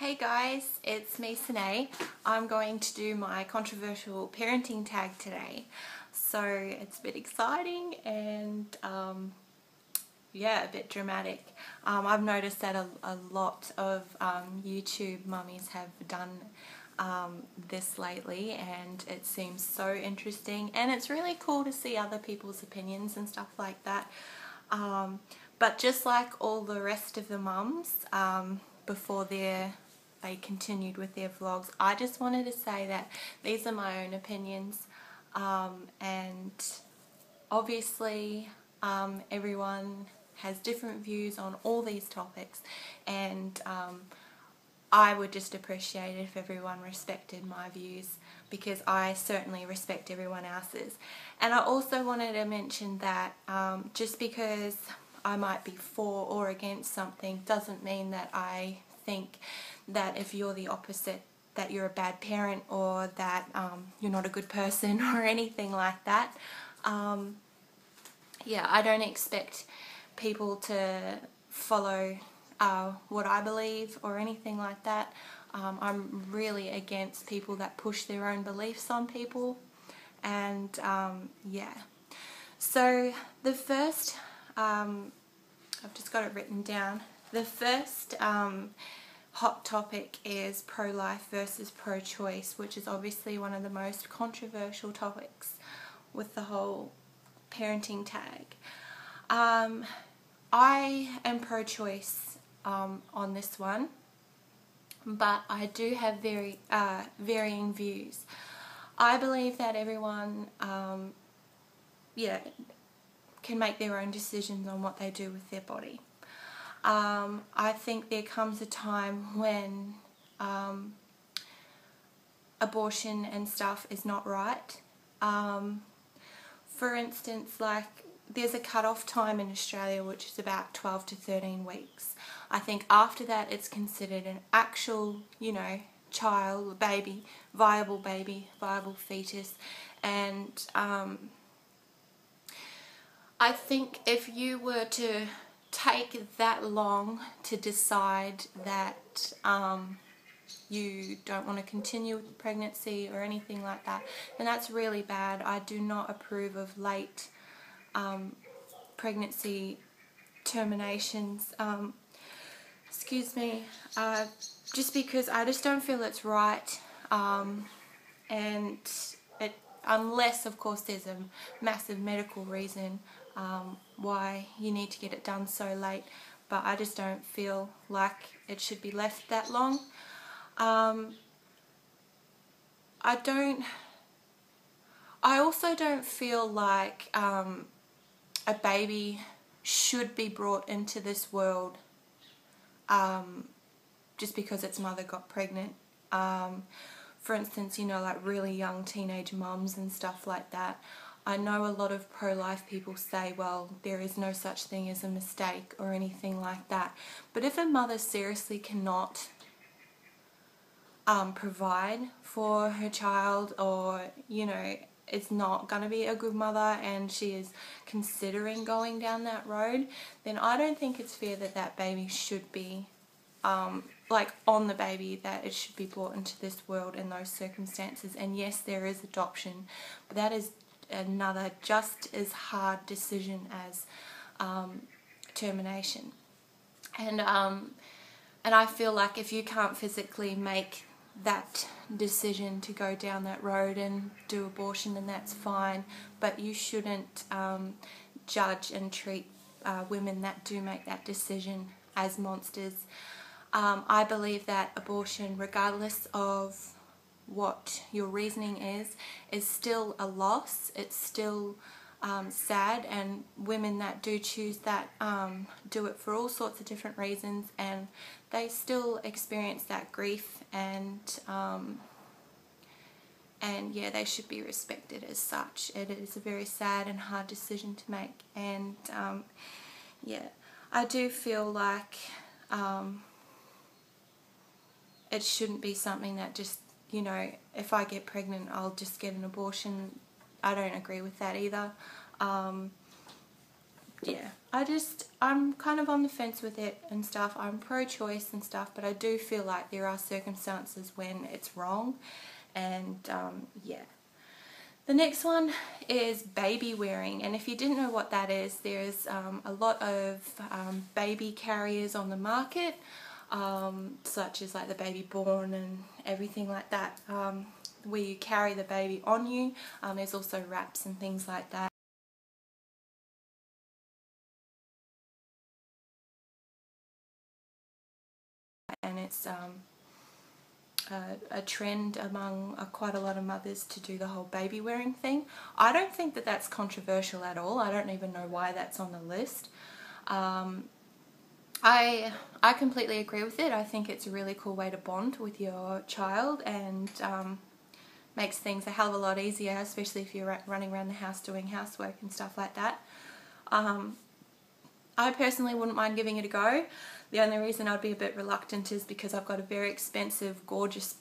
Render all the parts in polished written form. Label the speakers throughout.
Speaker 1: Hey guys, it's me Sine. I'm going to do my controversial parenting tag today. So it's a bit exciting and yeah, a bit dramatic. I've noticed that a lot of YouTube mummies have done this lately, and it seems so interesting, and it's really cool to see other people's opinions and stuff like that. But just like all the rest of the mums before they continued with their vlogs, I just wanted to say that these are my own opinions, and obviously everyone has different views on all these topics, and I would just appreciate it if everyone respected my views, because I certainly respect everyone else's. And I also wanted to mention that just because I might be for or against something doesn't mean that I think that if you're the opposite, that you're a bad parent, or that you're not a good person or anything like that. Yeah, I don't expect people to follow what I believe or anything like that. I'm really against people that push their own beliefs on people. And yeah, so the first, I've just got it written down, the first hot topic is pro-life versus pro-choice, which is obviously one of the most controversial topics with the whole parenting tag. I am pro-choice on this one, but I do have varying views. I believe that everyone yeah, can make their own decisions on what they do with their body. I think there comes a time when abortion and stuff is not right. For instance, like, there's a cut-off time in Australia which is about 12 to 13 weeks. I think after that it's considered an actual, child, baby, viable fetus. And I think if you were to take that long to decide that you don't want to continue with the pregnancy or anything like that, then that's really bad. I do not approve of late pregnancy terminations, excuse me, just because I just don't feel it's right, and unless of course there's a massive medical reason why you need to get it done so late, but I just don't feel like it should be left that long. I also don't feel like a baby should be brought into this world just because its mother got pregnant. For instance, like really young teenage mums and stuff like that. I know a lot of pro-life people say, well, there is no such thing as a mistake or anything like that. But if a mother seriously cannot provide for her child, or is not going to be a good mother, and she is considering going down that road, then I don't think it's fair that that baby should be on the baby, that it should be brought into this world in those circumstances. And yes, there is adoption, but that is another just as hard decision as termination. And I feel like if you can't physically make that decision to go down that road and do abortion, then that's fine, but you shouldn't judge and treat women that do make that decision as monsters. I believe that abortion, regardless of what your reasoning is still a loss. It's still sad, and women that do choose that do it for all sorts of different reasons, and they still experience that grief, and yeah, they should be respected as such. It is a very sad and hard decision to make, and yeah, I do feel like it shouldn't be something that just, if I get pregnant, I'll just get an abortion. I don't agree with that either. yeah, I'm kind of on the fence with it and stuff. I'm pro-choice and stuff, but I do feel like there are circumstances when it's wrong, and yeah. The next one is baby wearing, and if you didn't know what that is, there's a lot of baby carriers on the market, such as like the baby born and everything like that, where you carry the baby on you. There's also wraps and things like that. And it's a trend among quite a lot of mothers to do the whole baby wearing thing. I don't think that that's controversial at all. I don't even know why that's on the list. I completely agree with it. I think it's a really cool way to bond with your child, and makes things a hell of a lot easier, especially if you're running around the house doing housework and stuff like that. I personally wouldn't mind giving it a go. The only reason I'd be a bit reluctant is because I've got a very expensive, gorgeous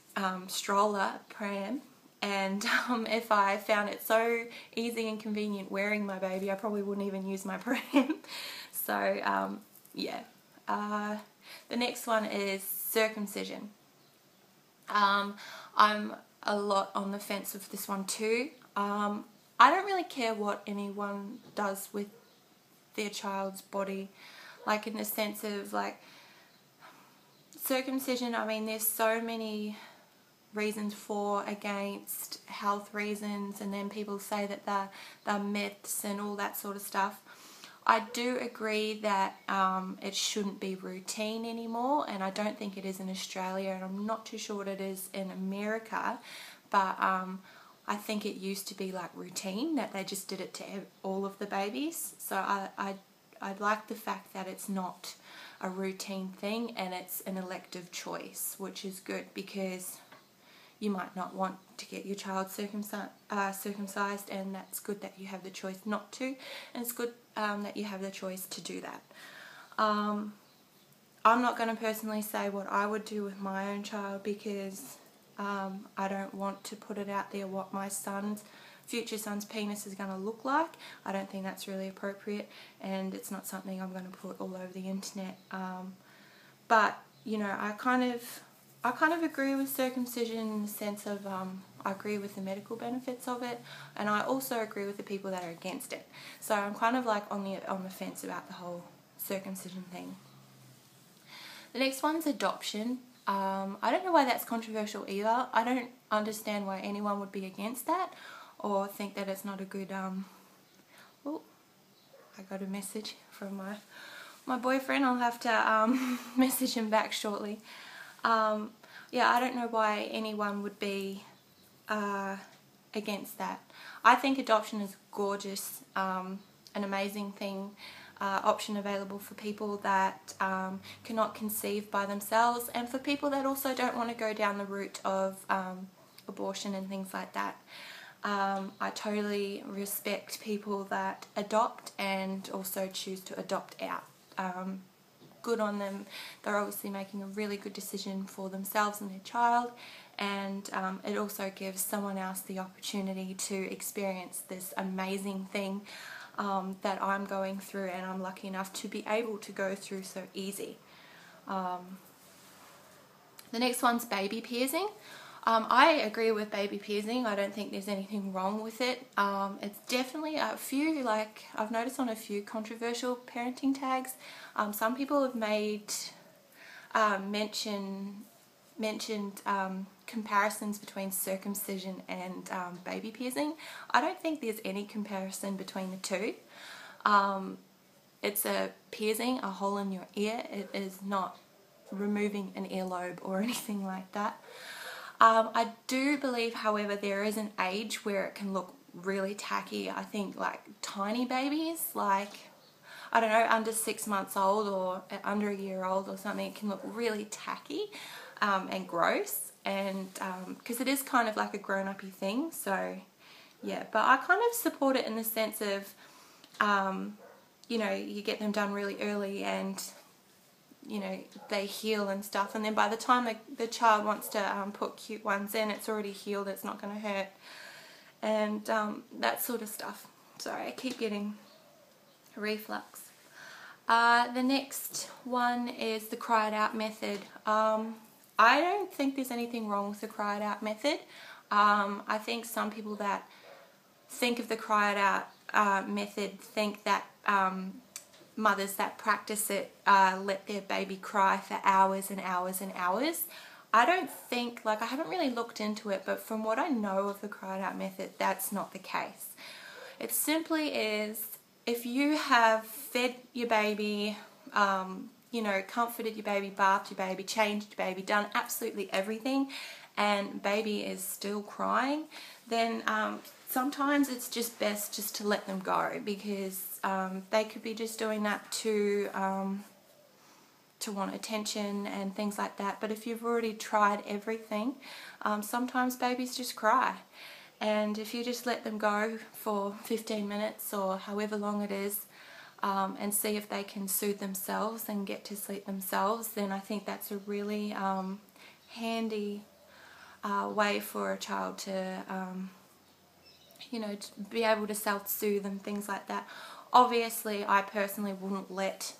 Speaker 1: stroller pram, and if I found it so easy and convenient wearing my baby, I probably wouldn't even use my pram. So yeah. The next one is circumcision. I'm a lot on the fence with this one too. I don't really care what anyone does with their child's body, like in the sense of like circumcision. I mean, there's so many reasons for, against, health reasons, and then people say that they're myths and all that sort of stuff. I do agree that it shouldn't be routine anymore, and I don't think it is in Australia, and I'm not too sure what it is in America, but I think it used to be like routine, that they just did it to all of the babies. So I like the fact that it's not a routine thing and it's an elective choice, which is good, because you might not want to get your child circumcised, and that's good that you have the choice not to, and it's good that you have the choice to do that. I'm not going to personally say what I would do with my own child, because I don't want to put it out there what my future son's penis is going to look like. I don't think that's really appropriate, and it's not something I'm going to put all over the internet. But you know, I kind of agree with circumcision in the sense of I agree with the medical benefits of it, and I also agree with the people that are against it. So I'm kind of like on the fence about the whole circumcision thing. The next one's adoption. I don't know why that's controversial either. I don't understand why anyone would be against that or think that it's not a good... Oh, I got a message from my boyfriend. I'll have to message him back shortly. Yeah, I don't know why anyone would be against that. I think adoption is gorgeous, an amazing thing. Option available for people that cannot conceive by themselves, and for people that also don't want to go down the route of abortion and things like that. I totally respect people that adopt and also choose to adopt out. Good on them. They're obviously making a really good decision for themselves and their child, and it also gives someone else the opportunity to experience this amazing thing that I'm going through, and I'm lucky enough to be able to go through so easy. The next one's baby piercing. I agree with baby piercing. I don't think there's anything wrong with it. It's definitely a few, like I've noticed on a few controversial parenting tags, some people have made mentioned comparisons between circumcision and baby piercing. I don't think there's any comparison between the two. It's a piercing, a hole in your ear. It is not removing an earlobe or anything like that. I do believe, however, there is an age where it can look really tacky. I think like tiny babies, like, I don't know, under 6 months old or under a year old or something, it can look really tacky and gross, and because it is kind of like a grown-uppy thing. So yeah, but I kind of support it in the sense of you know, you get them done really early, and you know, they heal and stuff, and then by the time the child wants to put cute ones in, it's already healed, it's not going to hurt, and that sort of stuff. Sorry, I keep getting reflux. The next one is the cry it out method. I don't think there's anything wrong with the cry it out method. I think some people that think of the cry it out method think that mothers that practice it let their baby cry for hours and hours and hours. I don't think, like, I haven't really looked into it, but from what I know of the cry it out method, that's not the case. It simply is, if you have fed your baby, you know, comforted your baby, bathed your baby, changed your baby, done absolutely everything, and baby is still crying, then sometimes it's just best just to let them go, because they could be just doing that to want attention and things like that. But if you've already tried everything, sometimes babies just cry. And if you just let them go for 15 minutes or however long it is, and see if they can soothe themselves and get to sleep themselves, then I think that's a really handy way for a child to, you know, to be able to self-soothe and things like that. Obviously, I personally wouldn't let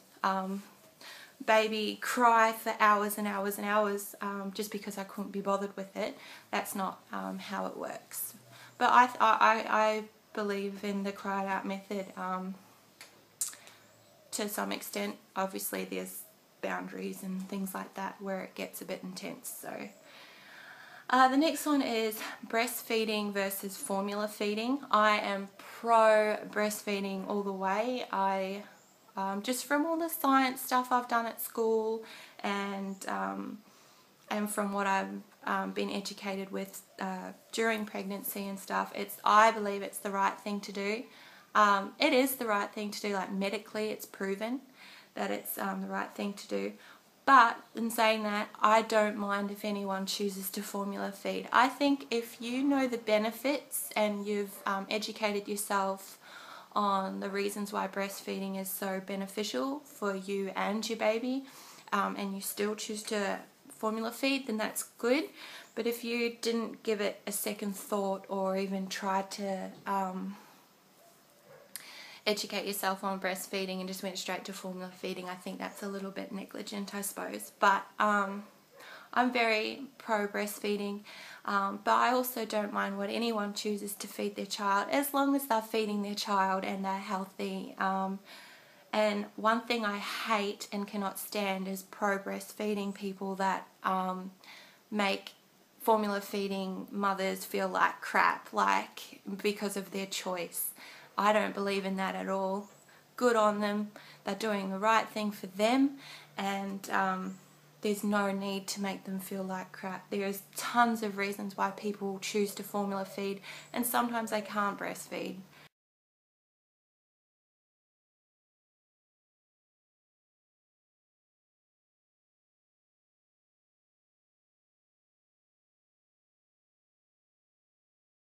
Speaker 1: baby cry for hours and hours and hours just because I couldn't be bothered with it. That's not how it works. But I believe in the cry it out method to some extent. Obviously there's boundaries and things like that where it gets a bit intense. So the next one is breastfeeding versus formula feeding. I am pro breastfeeding all the way. Just from all the science stuff I've done at school and from what I've been educated with during pregnancy and stuff, I believe it's the right thing to do. It is the right thing to do, like medically it's proven that it's the right thing to do. But in saying that, I don't mind if anyone chooses to formula feed. I think if you know the benefits and you've educated yourself on the reasons why breastfeeding is so beneficial for you and your baby, and you still choose to formula feed, then that's good. But if you didn't give it a second thought or even try to educate yourself on breastfeeding and just went straight to formula feeding, I think that's a little bit negligent, I suppose. But I'm very pro breastfeeding, but I also don't mind what anyone chooses to feed their child, as long as they're feeding their child and they're healthy. And one thing I hate and cannot stand is pro breastfeeding people that make formula feeding mothers feel like crap, like because of their choice. I don't believe in that at all. Good on them. They're doing the right thing for them, and there's no need to make them feel like crap. There's tons of reasons why people choose to formula feed, and sometimes they can't breastfeed.